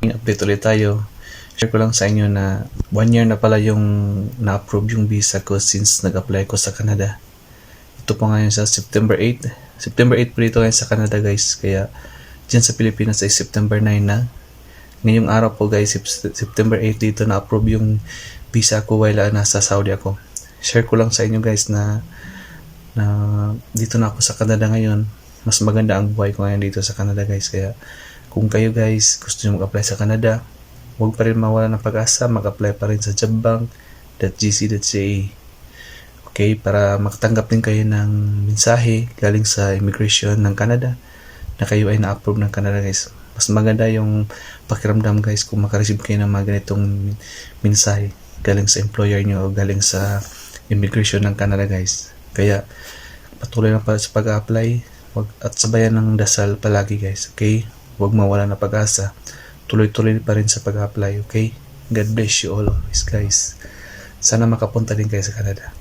Update ulit tayo. Share ko lang sa inyo na 1 year na pala yung na-approve yung visa ko since nag-apply ko sa Canada. Ito po ngayon sa September 8. September 8 po dito ngayon sa Canada guys. Kaya dyan sa Pilipinas ay September 9 na. Ngayong araw po guys, September 8 dito na-approve yung visa ko while nasa Saudi ako. Share ko lang sa inyo guys na dito na ako sa Canada ngayon. Mas maganda ang buhay ko ngayon dito sa Canada guys. Kaya kung kayo guys gusto nyo mag-apply sa Canada, huwag pa rin mawala ng pag-asa, mag-apply pa rin sa jobbank.gc.ca. Okay, para makatanggap din kayo ng mensahe galing sa immigration ng Canada na kayo ay na-approve ng Canada guys. Mas maganda yung pakiramdam guys kung makareceive kayo ng mga ganitong mensahe galing sa employer nyo o galing sa immigration ng Canada guys. Kaya patuloy lang pa sa pag-apply at sabayan ng dasal palagi guys. Okay, huwag mawala ng pag-asa, tuloy-tuloy pa rin sa pag-apply. Okay, God bless you all always guys. Sana makapunta din kayo sa Canada.